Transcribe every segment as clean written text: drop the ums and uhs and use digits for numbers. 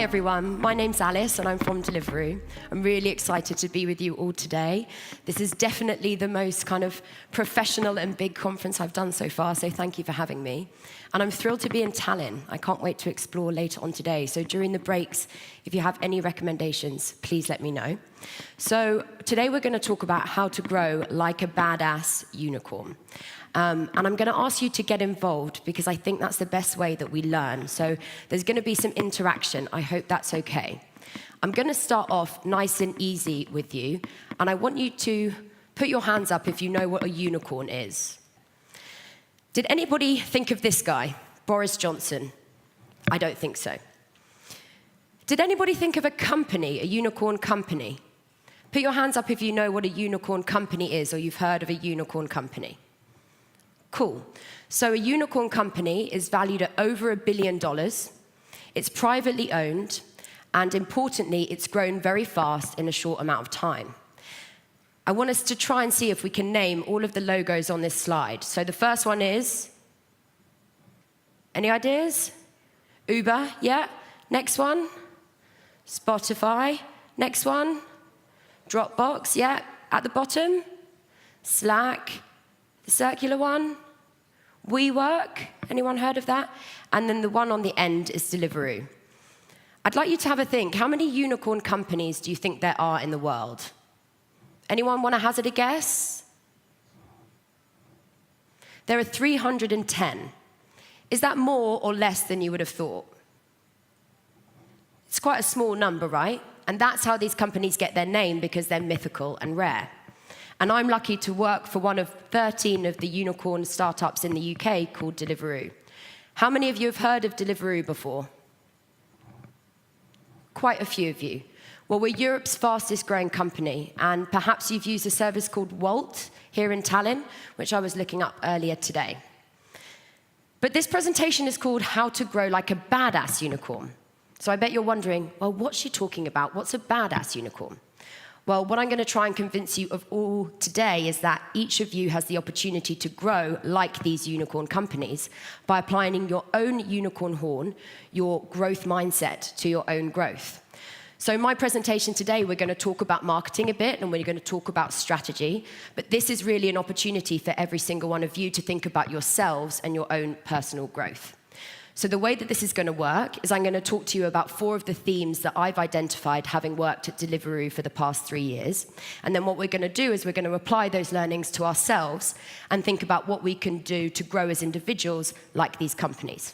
everyone, my name's Alice and I'm from Deliveroo. I'm really excited to be with you all today. This is definitely the most kind of professional and big conference I've done so far, so thank you for having me. And I'm thrilled to be in Tallinn. I can't wait to explore later on today. So during the breaks, if you have any recommendations, please let me know. So today we're going to talk about how to grow like a badass unicorn. And I'm going to ask you to get involved because I think that's the best way that we learn. So there's going to be some interaction. I hope that's okay. I'm going to start off nice and easy with you. And I want you to put your hands up if you know what a unicorn is. Did anybody think of this guy, Boris Johnson? I don't think so. Did anybody think of a company, a unicorn company? Put your hands up if you know what a unicorn company is or you've heard of a unicorn company. Cool. So a unicorn company is valued at over $1 billion. It's privately owned, and importantly, it's grown very fast in a short amount of time. I want us to try and see if we can name all of the logos on this slide. So the first one is, any ideas? Uber, yeah. Next one, Spotify. Next one, Dropbox, yeah. At the bottom, Slack. The circular one, WeWork, anyone heard of that? And then the one on the end is Deliveroo. I'd like you to have a think. How many unicorn companies do you think there are in the world? Anyone want to hazard a guess? There are 310. Is that more or less than you would have thought? It's quite a small number, right? And that's how these companies get their name, because they're mythical and rare. And I'm lucky to work for one of 13 of the unicorn startups in the UK called Deliveroo. How many of you have heard of Deliveroo before? Quite a few of you. Well, we're Europe's fastest growing company, and perhaps you've used a service called Wolt here in Tallinn, which I was looking up earlier today. But this presentation is called How to Grow Like a Badass Unicorn. So I bet you're wondering, well, what's she talking about? What's a badass unicorn? Well, what I'm going to try and convince you of all today is that each of you has the opportunity to grow like these unicorn companies by applying your own unicorn horn, your growth mindset to your own growth. So in my presentation today, we're going to talk about marketing a bit, and we're going to talk about strategy. But this is really an opportunity for every single one of you to think about yourselves and your own personal growth. So the way that this is going to work is I'm going to talk to you about 4 of the themes that I've identified having worked at Deliveroo for the past 3 years. And then what we're going to do is we're going to apply those learnings to ourselves and think about what we can do to grow as individuals like these companies.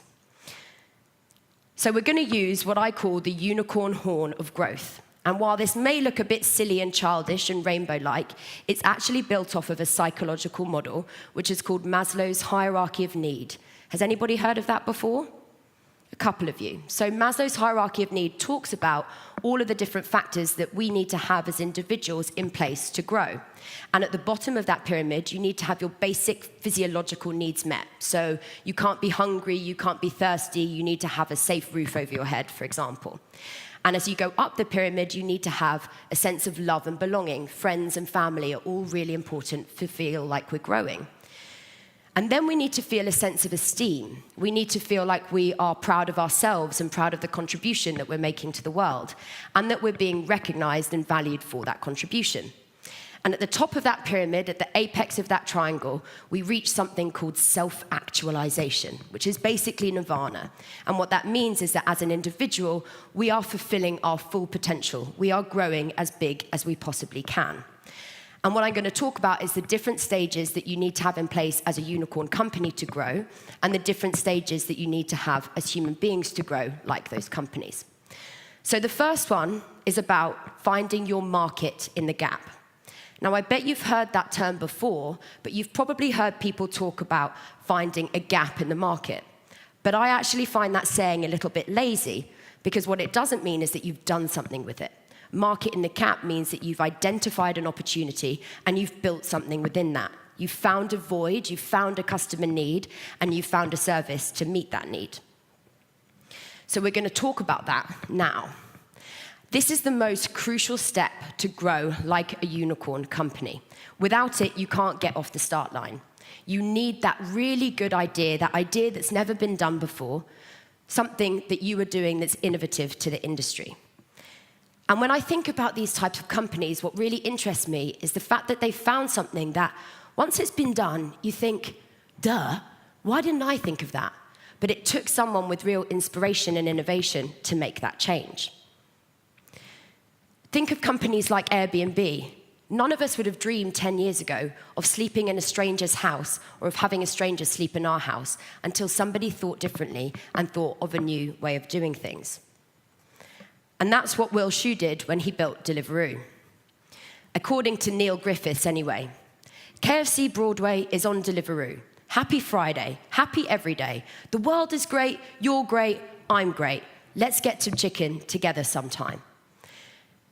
So we're going to use what I call the unicorn horn of growth. And while this may look a bit silly and childish and rainbow-like, it's actually built off of a psychological model, which is called Maslow's hierarchy of need. Has anybody heard of that before? A couple of you. So Maslow's hierarchy of need talks about all of the different factors that we need to have as individuals in place to grow. And at the bottom of that pyramid, you need to have your basic physiological needs met. So you can't be hungry, you can't be thirsty, you need to have a safe roof over your head, for example. And as you go up the pyramid, you need to have a sense of love and belonging. Friends and family are all really important to feel like we're growing. And then we need to feel a sense of esteem. We need to feel like we are proud of ourselves and proud of the contribution that we're making to the world, and that we're being recognized and valued for that contribution. And at the top of that pyramid, at the apex of that triangle, we reach something called self-actualization, which is basically nirvana. And what that means is that as an individual, we are fulfilling our full potential. We are growing as big as we possibly can. And what I'm going to talk about is the different stages that you need to have in place as a unicorn company to grow, and the different stages that you need to have as human beings to grow like those companies. So the first one is about finding your market in the gap. Now, I bet you've heard that term before, but you've probably heard people talk about finding a gap in the market. But I actually find that saying a little bit lazy, because what it doesn't mean is that you've done something with it. Market in the gap means that you've identified an opportunity and you've built something within that. You've found a void, you've found a customer need, and you've found a service to meet that need. So we're going to talk about that now. This is the most crucial step to grow like a unicorn company. Without it, you can't get off the start line. You need that really good idea, that idea that's never been done before, something that you are doing that's innovative to the industry. And when I think about these types of companies, what really interests me is the fact that they found something that, once it's been done, you think, duh, why didn't I think of that? But it took someone with real inspiration and innovation to make that change. Think of companies like Airbnb. None of us would have dreamed 10 years ago of sleeping in a stranger's house or of having a stranger sleep in our house until somebody thought differently and thought of a new way of doing things. And that's what Will Shu did when he built Deliveroo. According to Neil Griffiths, anyway. KFC Broadway is on Deliveroo. Happy Friday, happy every day. The world is great, you're great, I'm great. Let's get some chicken together sometime.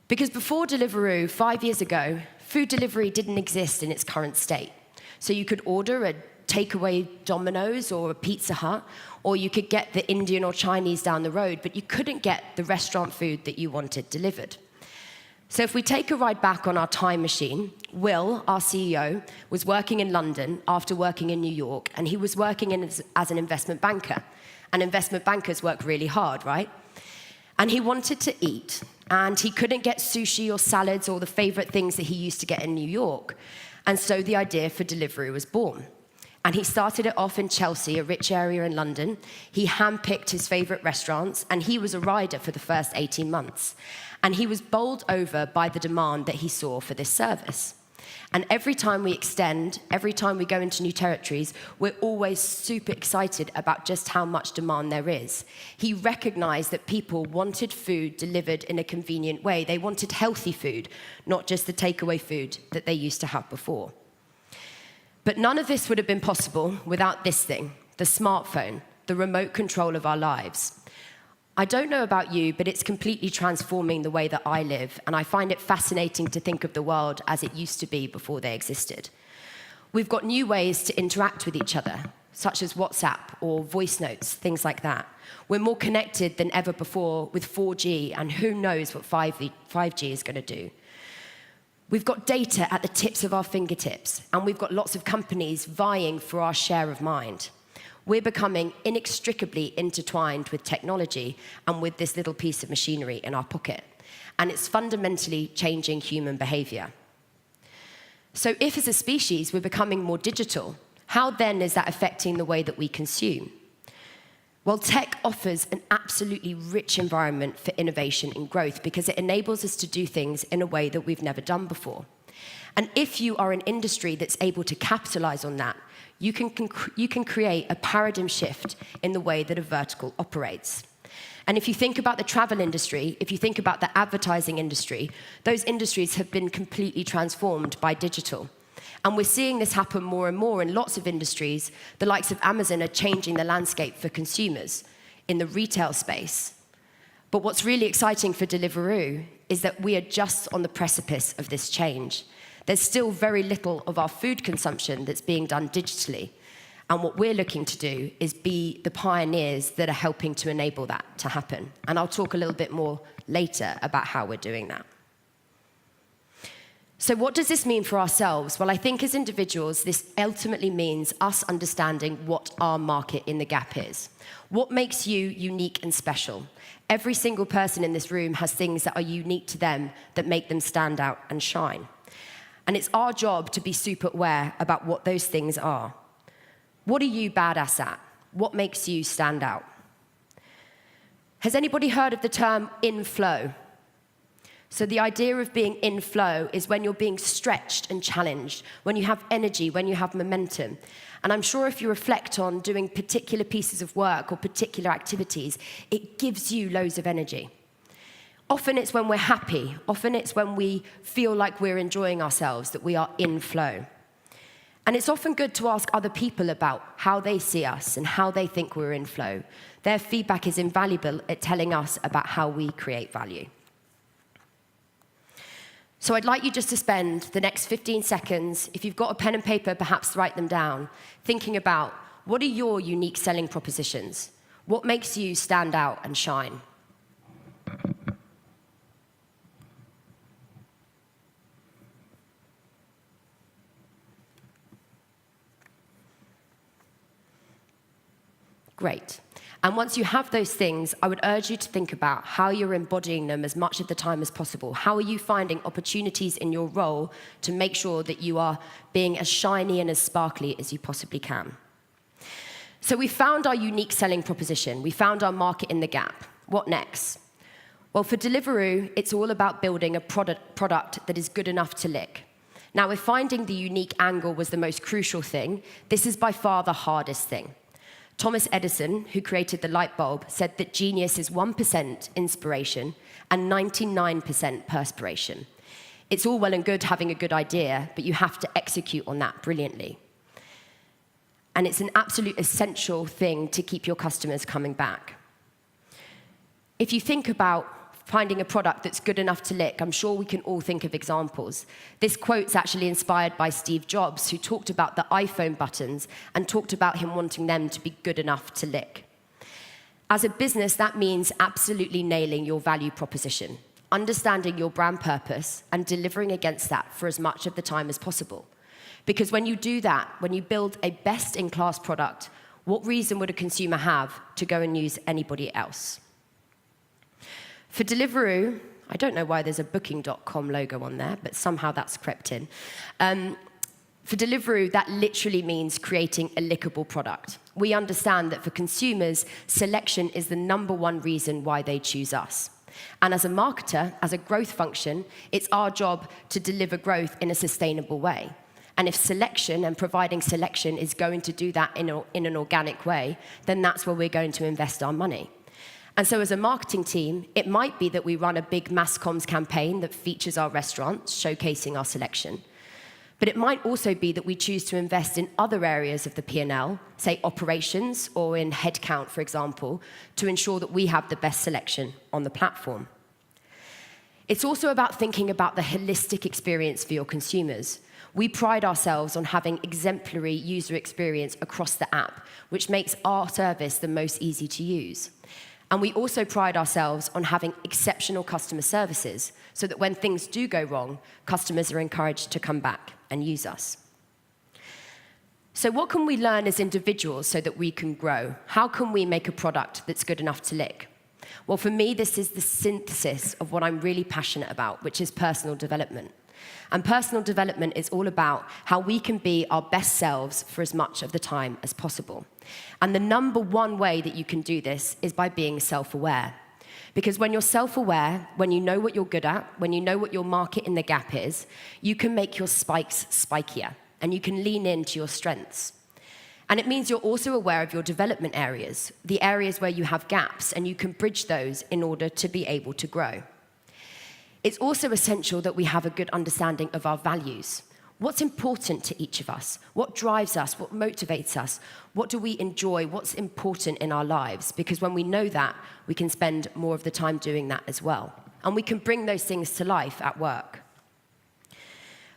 Because before Deliveroo, 5 years ago, food delivery didn't exist in its current state. So you could order a takeaway Domino's or a Pizza Hut, or you could get the Indian or Chinese down the road, but you couldn't get the restaurant food that you wanted delivered. So if we take a ride back on our time machine, Will, our CEO, was working in London after working in New York, and he was working as an investment banker. And investment bankers work really hard, right? And he wanted to eat, and he couldn't get sushi or salads or the favorite things that he used to get in New York. And so the idea for Deliveroo was born. And he started it off in Chelsea, a rich area in London. He handpicked his favorite restaurants, and he was a rider for the first 18 months. And he was bowled over by the demand that he saw for this service. And every time we extend, every time we go into new territories, we're always super excited about just how much demand there is. He recognized that people wanted food delivered in a convenient way. They wanted healthy food, not just the takeaway food that they used to have before. But none of this would have been possible without this thing, the smartphone, the remote control of our lives. I don't know about you, but it's completely transforming the way that I live, and I find it fascinating to think of the world as it used to be before they existed. We've got new ways to interact with each other, such as WhatsApp or voice notes, things like that. We're more connected than ever before with 4G, and who knows what 5G is going to do. We've got data at the tips of our fingertips, and we've got lots of companies vying for our share of mind. We're becoming inextricably intertwined with technology and with this little piece of machinery in our pocket. And it's fundamentally changing human behavior. So if as a species we're becoming more digital, how then is that affecting the way that we consume? Well, tech offers an absolutely rich environment for innovation and growth because it enables us to do things in a way that we've never done before. And if you are an industry that's able to capitalize on that, you can create a paradigm shift in the way that a vertical operates. And if you think about the travel industry, if you think about the advertising industry, those industries have been completely transformed by digital. And we're seeing this happen more and more in lots of industries. The likes of Amazon are changing the landscape for consumers in the retail space. But what's really exciting for Deliveroo is that we are just on the precipice of this change. There's still very little of our food consumption that's being done digitally. And what we're looking to do is be the pioneers that are helping to enable that to happen. And I'll talk a little bit more later about how we're doing that. So what does this mean for ourselves? Well, I think as individuals, this ultimately means us understanding what our market in the gap is. What makes you unique and special? Every single person in this room has things that are unique to them that make them stand out and shine. And it's our job to be super aware about what those things are. What are you badass at? What makes you stand out? Has anybody heard of the term inflow? So the idea of being in flow is when you're being stretched and challenged, when you have energy, when you have momentum. And I'm sure if you reflect on doing particular pieces of work or particular activities, it gives you loads of energy. Often it's when we're happy, often it's when we feel like we're enjoying ourselves, that we are in flow. And it's often good to ask other people about how they see us and how they think we're in flow. Their feedback is invaluable at telling us about how we create value. So I'd like you just to spend the next 15 seconds, if you've got a pen and paper, perhaps write them down, thinking about what are your unique selling propositions? What makes you stand out and shine? Great. And once you have those things, I would urge you to think about how you're embodying them as much of the time as possible. How are you finding opportunities in your role to make sure that you are being as shiny and as sparkly as you possibly can? So we found our unique selling proposition. We found our market in the gap. What next? Well, for Deliveroo, it's all about building a product that is good enough to lick. Now, if finding the unique angle was the most crucial thing, this is by far the hardest thing. Thomas Edison, who created the light bulb, said that genius is 1% inspiration and 99% perspiration. It's all well and good having a good idea, but you have to execute on that brilliantly. And it's an absolute essential thing to keep your customers coming back. If you think about finding a product that's good enough to lick, I'm sure we can all think of examples. This quote's actually inspired by Steve Jobs, who talked about the iPhone buttons and talked about him wanting them to be good enough to lick. As a business, that means absolutely nailing your value proposition, understanding your brand purpose, and delivering against that for as much of the time as possible. Because when you do that, when you build a best-in-class product, what reason would a consumer have to go and use anybody else? For Deliveroo, I don't know why there's a booking.com logo on there, but somehow that's crept in. For Deliveroo, that literally means creating a lickable product. We understand that for consumers, selection is the #1 reason why they choose us. And as a marketer, as a growth function, it's our job to deliver growth in a sustainable way. And if selection and providing selection is going to do that in an organic way, then that's where we're going to invest our money. And so as a marketing team, it might be that we run a big mass comms campaign that features our restaurants, showcasing our selection. But it might also be that we choose to invest in other areas of the P&L, say operations or in headcount, for example, to ensure that we have the best selection on the platform. It's also about thinking about the holistic experience for your consumers. We pride ourselves on having exemplary user experience across the app, which makes our service the most easy to use. And we also pride ourselves on having exceptional customer services, so that when things do go wrong, customers are encouraged to come back and use us. So what can we learn as individuals so that we can grow? How can we make a product that's good enough to lick? Well, for me, this is the synthesis of what I'm really passionate about, which is personal development. And personal development is all about how we can be our best selves for as much of the time as possible. And the #1 way that you can do this is by being self-aware. Because when you're self-aware, when you know what you're good at, when you know what your market in the gap is, you can make your spikes spikier, and you can lean into your strengths. And it means you're also aware of your development areas, the areas where you have gaps, and you can bridge those in order to be able to grow. It's also essential that we have a good understanding of our values. What's important to each of us? What drives us? What motivates us? What do we enjoy? What's important in our lives? Because when we know that, we can spend more of the time doing that as well. And we can bring those things to life at work.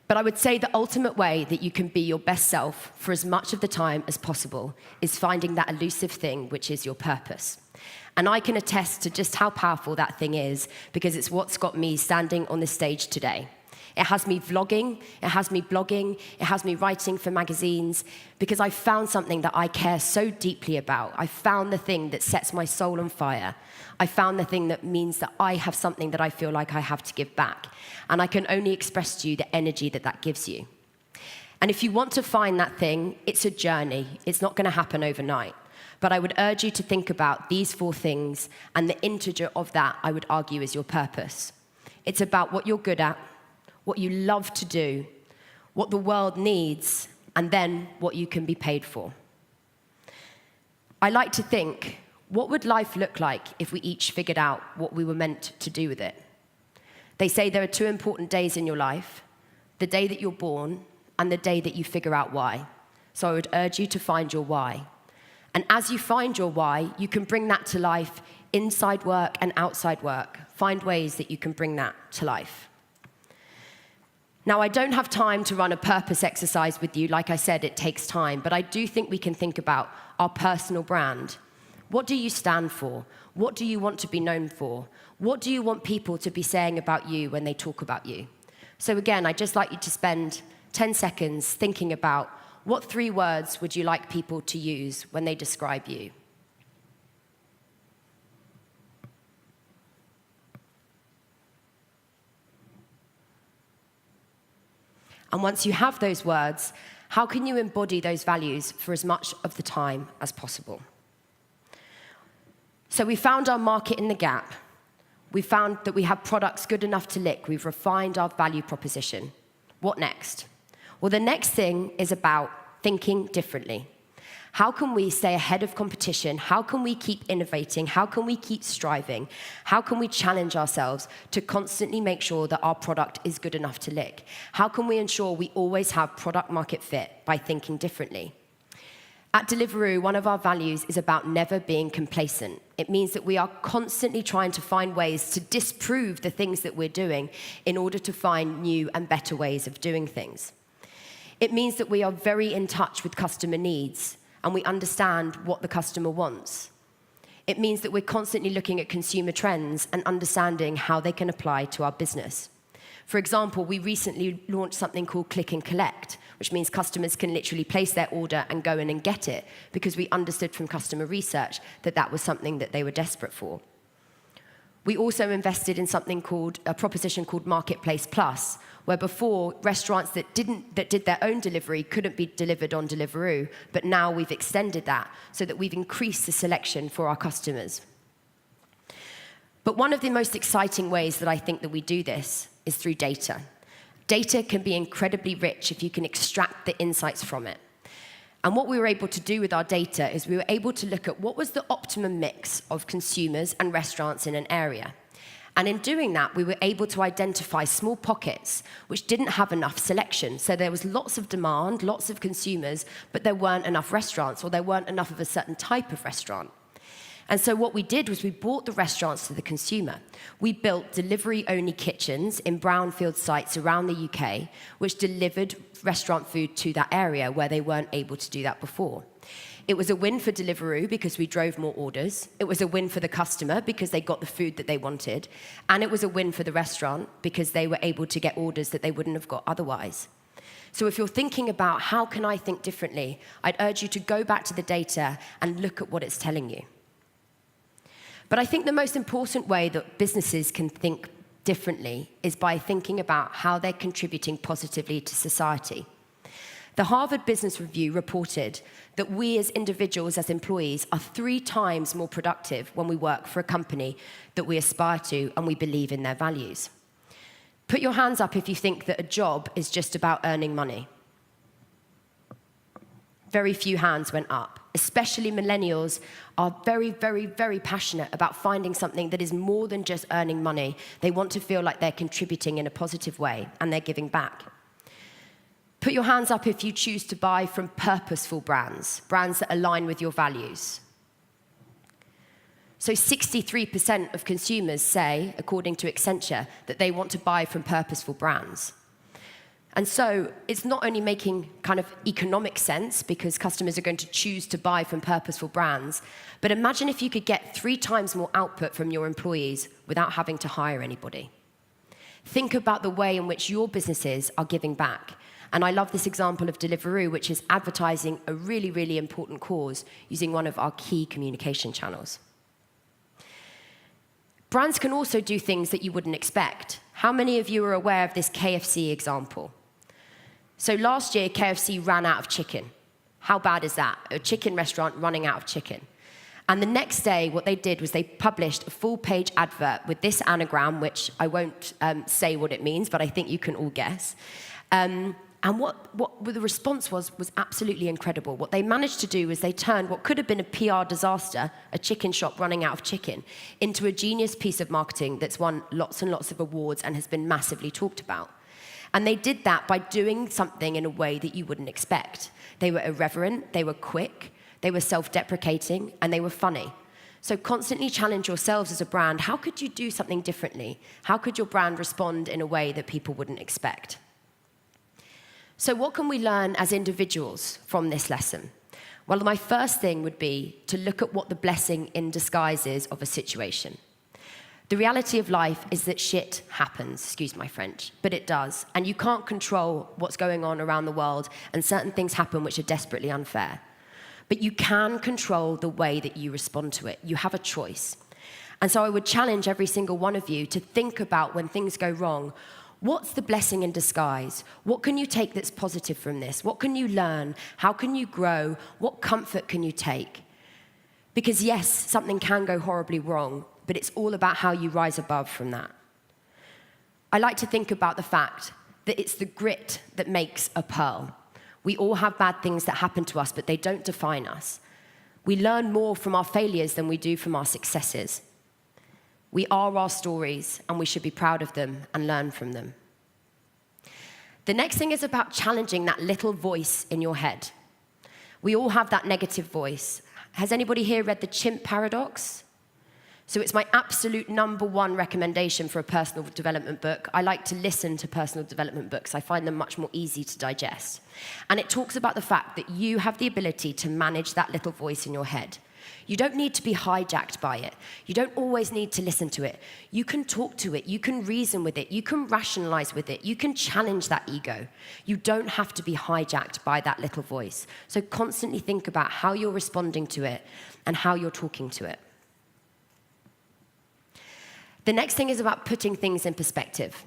But I would say the ultimate way that you can be your best self for as much of the time as possible is finding that elusive thing, which is your purpose. And I can attest to just how powerful that thing is, because it's what's got me standing on this stage today. It has me vlogging, it has me blogging, it has me writing for magazines, because I found something that I care so deeply about. I found the thing that sets my soul on fire. I found the thing that means that I have something that I feel like I have to give back. And I can only express to you the energy that that gives you. And if you want to find that thing, it's a journey. It's not going to happen overnight. But I would urge you to think about these 4 things, and the integer of that, I would argue, is your purpose. It's about what you're good at, what you love to do, what the world needs, and then what you can be paid for. I like to think, what would life look like if we each figured out what we were meant to do with it? They say there are 2 important days in your life, the day that you're born and the day that you figure out why. So I would urge you to find your why. And as you find your why, you can bring that to life inside work and outside work. Find ways that you can bring that to life. Now, I don't have time to run a purpose exercise with you. Like I said, it takes time. But I do think we can think about our personal brand. What do you stand for? What do you want to be known for? What do you want people to be saying about you when they talk about you? So again, I'd just like you to spend 10 seconds thinking about what 3 words would you like people to use when they describe you? And once you have those words, how can you embody those values for as much of the time as possible? So we found our market in the gap. We found that we have products good enough to lick. We've refined our value proposition. What next? Well, the next thing is about thinking differently. How can we stay ahead of competition? How can we keep innovating? How can we keep striving? How can we challenge ourselves to constantly make sure that our product is good enough to lick? How can we ensure we always have product market fit by thinking differently? At Deliveroo, one of our values is about never being complacent. It means that we are constantly trying to find ways to disprove the things that we're doing in order to find new and better ways of doing things. It means that we are very in touch with customer needs and we understand what the customer wants. It means that we're constantly looking at consumer trends and understanding how they can apply to our business. For example, we recently launched something called Click and Collect, which means customers can literally place their order and go in and get it because we understood from customer research that that was something that they were desperate for. We also invested in something called a proposition called Marketplace Plus, where before restaurants that did their own delivery couldn't be delivered on Deliveroo, but now we've extended that so that we've increased the selection for our customers. But one of the most exciting ways that I think that we do this is through data. Data can be incredibly rich if you can extract the insights from it. And what we were able to do with our data is we were able to look at what was the optimum mix of consumers and restaurants in an area. And in doing that, we were able to identify small pockets which didn't have enough selection. So there was lots of demand, lots of consumers, but there weren't enough restaurants, or there weren't enough of a certain type of restaurant. And so what we did was we brought the restaurants to the consumer. We built delivery-only kitchens in brownfield sites around the UK, which delivered restaurant food to that area where they weren't able to do that before. It was a win for Deliveroo because we drove more orders. It was a win for the customer because they got the food that they wanted. And it was a win for the restaurant because they were able to get orders that they wouldn't have got otherwise. So if you're thinking about how can I think differently, I'd urge you to go back to the data and look at what it's telling you. But I think the most important way that businesses can think differently is by thinking about how they're contributing positively to society. The Harvard Business Review reported that we as individuals, as employees, are 3 times more productive when we work for a company that we aspire to and we believe in their values. Put your hands up if you think that a job is just about earning money. Very few hands went up. Especially millennials are very, very, very passionate about finding something that is more than just earning money. They want to feel like they're contributing in a positive way and they're giving back. Put your hands up if you choose to buy from purposeful brands, brands that align with your values. So 63% of consumers say, according to Accenture, that they want to buy from purposeful brands. And so it's not only making kind of economic sense because customers are going to choose to buy from purposeful brands, but imagine if you could get 3 times more output from your employees without having to hire anybody. Think about the way in which your businesses are giving back. And I love this example of Deliveroo, which is advertising a really, really important cause using one of our key communication channels. Brands can also do things that you wouldn't expect. How many of you are aware of this KFC example? So last year, KFC ran out of chicken. How bad is that? A chicken restaurant running out of chicken. And the next day, what they did was they published a full-page advert with this anagram, which I won't say what it means, but I think you can all guess. And what the response was absolutely incredible. What they managed to do was they turned what could have been a PR disaster, a chicken shop running out of chicken, into a genius piece of marketing that's won lots and lots of awards and has been massively talked about. And they did that by doing something in a way that you wouldn't expect. They were irreverent, they were quick, they were self-deprecating, and they were funny. So constantly challenge yourselves as a brand. How could you do something differently? How could your brand respond in a way that people wouldn't expect? So what can we learn as individuals from this lesson? Well, my first thing would be to look at what the blessing in disguise is of a situation. The reality of life is that shit happens, excuse my French, but it does. And you can't control what's going on around the world, and certain things happen which are desperately unfair. But you can control the way that you respond to it. You have a choice. And so I would challenge every single one of you to think about when things go wrong, What's the blessing in disguise? What can you take that's positive from this? What can you learn? How can you grow? What comfort can you take? Because yes, something can go horribly wrong, but it's all about how you rise above from that. I like to think about the fact that it's the grit that makes a pearl. We all have bad things that happen to us, but they don't define us. We learn more from our failures than we do from our successes. We are our stories, and we should be proud of them and learn from them. The next thing is about challenging that little voice in your head. We all have that negative voice. Has anybody here read The Chimp Paradox? So it's my absolute #1 recommendation for a personal development book. I like to listen to personal development books. I find them much more easy to digest. And it talks about the fact that you have the ability to manage that little voice in your head. You don't need to be hijacked by it. You don't always need to listen to it. You can talk to it. You can reason with it. You can rationalize with it. You can challenge that ego. You don't have to be hijacked by that little voice. So constantly think about how you're responding to it and how you're talking to it. The next thing is about putting things in perspective.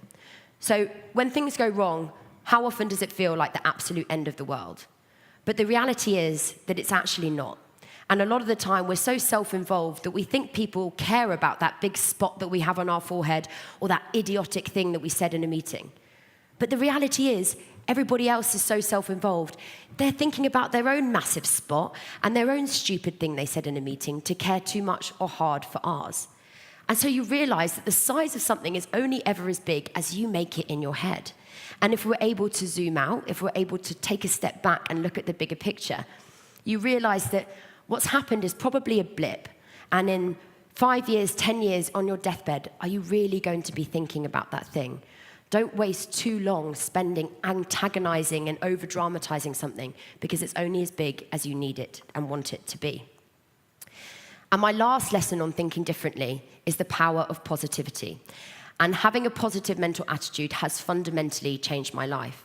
So when things go wrong, how often does it feel like the absolute end of the world? But the reality is that it's actually not. And a lot of the time, we're so self-involved that we think people care about that big spot that we have on our forehead or that idiotic thing that we said in a meeting. But the reality is, everybody else is so self-involved. They're thinking about their own massive spot and their own stupid thing they said in a meeting to care too much or hard for ours. And so you realize that the size of something is only ever as big as you make it in your head. And if we're able to zoom out, if we're able to take a step back and look at the bigger picture, you realize that what's happened is probably a blip. And in 5 years, 10 years on your deathbed, are you really going to be thinking about that thing? Don't waste too long spending antagonizing and over-dramatizing something because it's only as big as you need it and want it to be. And my last lesson on thinking differently is the power of positivity. And having a positive mental attitude has fundamentally changed my life.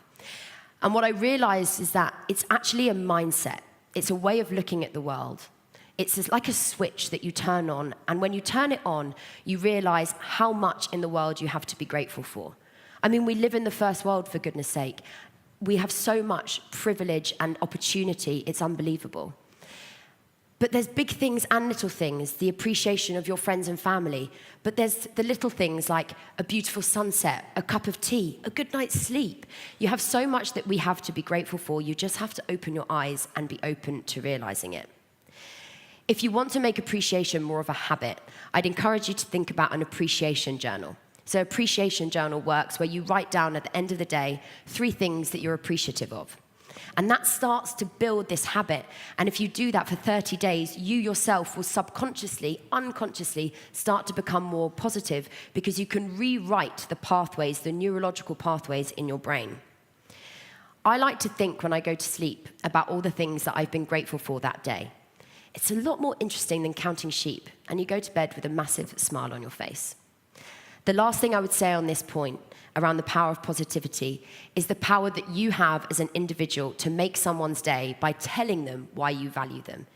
And what I realized is that it's actually a mindset. It's a way of looking at the world. It's like a switch that you turn on, and when you turn it on, you realize how much in the world you have to be grateful for. I mean, we live in the first world, for goodness sake. We have so much privilege and opportunity, it's unbelievable. But there's big things and little things, the appreciation of your friends and family. But there's the little things like a beautiful sunset, a cup of tea, a good night's sleep. You have so much that we have to be grateful for. You just have to open your eyes and be open to realizing it. If you want to make appreciation more of a habit, I'd encourage you to think about an appreciation journal. So appreciation journal works where you write down at the end of the day 3 things that you're appreciative of. And that starts to build this habit. And if you do that for 30 days, you yourself will subconsciously, unconsciously start to become more positive because you can rewrite the pathways, the neurological pathways in your brain. I like to think when I go to sleep about all the things that I've been grateful for that day. It's a lot more interesting than counting sheep, and you go to bed with a massive smile on your face. The last thing I would say on this point around the power of positivity is the power that you have as an individual to make someone's day by telling them why you value them.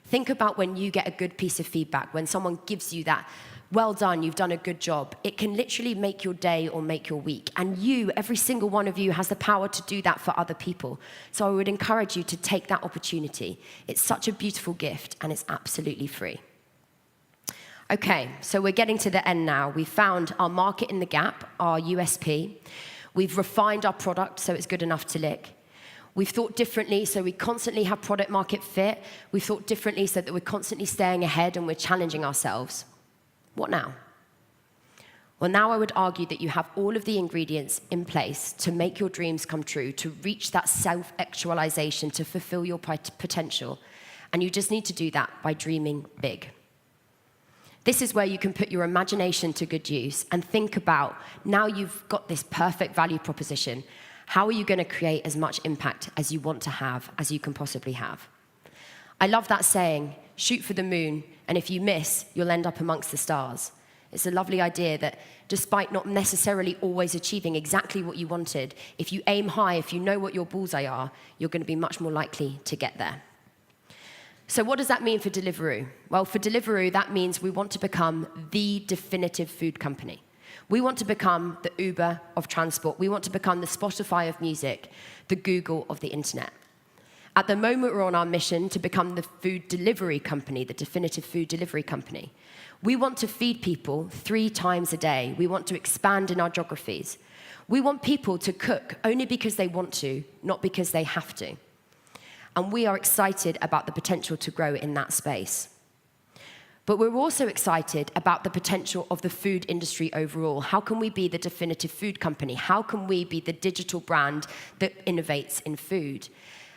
Think about when you get a good piece of feedback, when someone gives you that, well done, you've done a good job. It can literally make your day or make your week. And you, every single one of you, has the power to do that for other people. So I would encourage you to take that opportunity. It's such a beautiful gift, and it's absolutely free. Okay, so we're getting to the end now. We've found our market in the gap, our USP. We've refined our product so it's good enough to lick. We've thought differently, so we constantly have product market fit. We've thought differently so that we're constantly staying ahead and we're challenging ourselves. What now? Well, now I would argue that you have all of the ingredients in place to make your dreams come true, to reach that self-actualization, to fulfill your potential. And you just need to do that by dreaming big. This is where you can put your imagination to good use and think about, now you've got this perfect value proposition, how are you going to create as much impact as you want to have, as you can possibly have? I love that saying, shoot for the moon, and if you miss, you'll end up amongst the stars. It's a lovely idea that despite not necessarily always achieving exactly what you wanted, if you aim high, if you know what your bullseye are, you're going to be much more likely to get there. So what does that mean for Deliveroo? Well, for Deliveroo, that means we want to become the definitive food company. We want to become the Uber of transport. We want to become the Spotify of music, the Google of the internet. At the moment, we're on our mission to become the food delivery company, the definitive food delivery company. We want to feed people 3 times a day. We want to expand in our geographies. We want people to cook only because they want to, not because they have to. And we are excited about the potential to grow in that space. But we're also excited about the potential of the food industry overall. How can we be the definitive food company? How can we be the digital brand that innovates in food?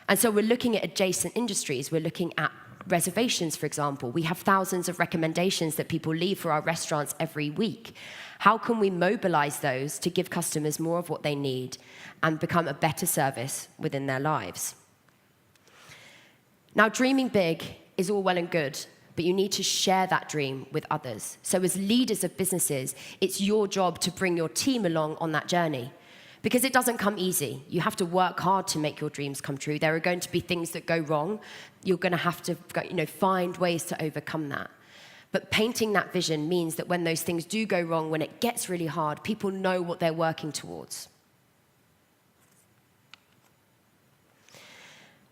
And so we're looking at adjacent industries. We're looking at reservations, for example. We have thousands of recommendations that people leave for our restaurants every week. How can we mobilize those to give customers more of what they need and become a better service within their lives? Now, dreaming big is all well and good, but you need to share that dream with others. So as leaders of businesses, it's your job to bring your team along on that journey. Because it doesn't come easy. You have to work hard to make your dreams come true. There are going to be things that go wrong. You're going to have to find ways to overcome that. But painting that vision means that when those things do go wrong, when it gets really hard, people know what they're working towards.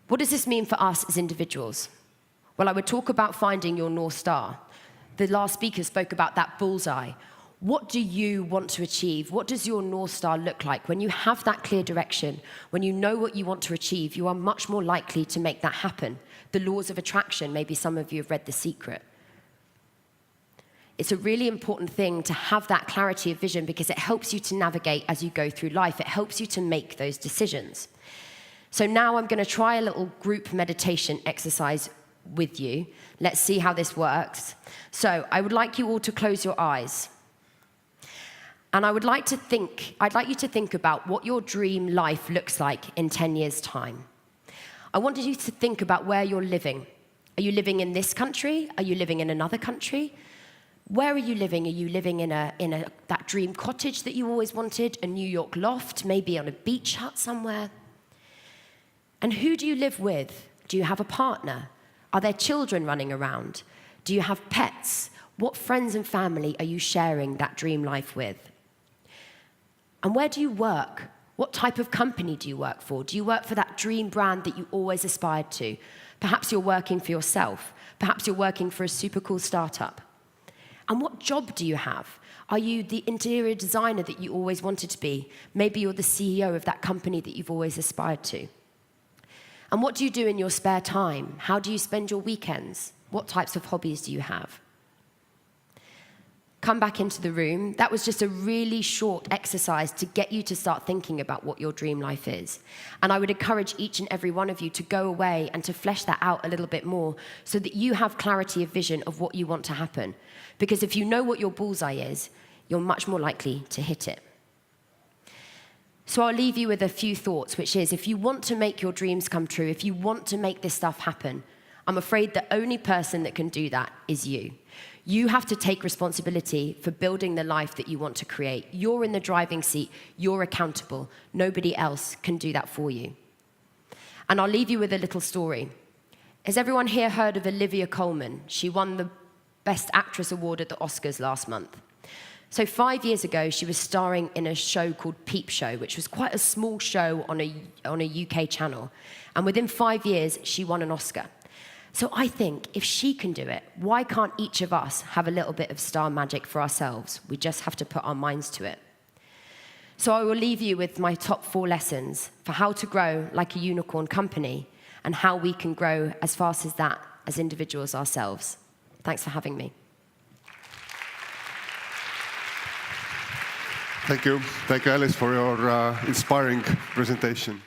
What does this mean for us as individuals? Well, I would talk about finding your North Star. The last speaker spoke about that bullseye. What do you want to achieve? What does your North Star look like? When you have that clear direction, when you know what you want to achieve, you are much more likely to make that happen. The laws of attraction, maybe some of you have read The Secret. It's a really important thing to have that clarity of vision because it helps you to navigate as you go through life. It helps you to make those decisions. So now I'm going to try a little group meditation exercise with you. Let's see how this works. So I would like you all to close your eyes. And I'd like you to think about what your dream life looks like in 10 years' time. I want you to think about where you're living. Are you living in this country? Are you living in another country? Where are you living? Are you living in that dream cottage that you always wanted? A New York loft? Maybe on a beach hut somewhere? And who do you live with? Do you have a partner? Are there children running around? Do you have pets? What friends and family are you sharing that dream life with? And where do you work? What type of company do you work for? Do you work for that dream brand that you always aspired to? Perhaps you're working for yourself. Perhaps you're working for a super cool startup. And what job do you have? Are you the interior designer that you always wanted to be? Maybe you're the CEO of that company that you've always aspired to. And what do you do in your spare time? How do you spend your weekends? What types of hobbies do you have? Come back into the room. That was just a really short exercise to get you to start thinking about what your dream life is. And I would encourage each and every one of you to go away and to flesh that out a little bit more so that you have clarity of vision of what you want to happen. Because if you know what your bullseye is, you're much more likely to hit it. So I'll leave you with a few thoughts, which is if you want to make your dreams come true, if you want to make this stuff happen, I'm afraid the only person that can do that is you. You have to take responsibility for building the life that you want to create. You're in the driving seat. You're accountable. Nobody else can do that for you. And I'll leave you with a little story. Has everyone here heard of Olivia Colman? She won the Best Actress award at the Oscars last month. So 5 years ago, she was starring in a show called Peep Show, which was quite a small show on a UK channel. And within 5 years, she won an Oscar. So I think if she can do it, why can't each of us have a little bit of star magic for ourselves? We just have to put our minds to it. So I will leave you with my top 4 lessons for how to grow like a unicorn company and how we can grow as fast as that as individuals ourselves. Thanks for having me. Thank you. Thank you, Alice, for your inspiring presentation.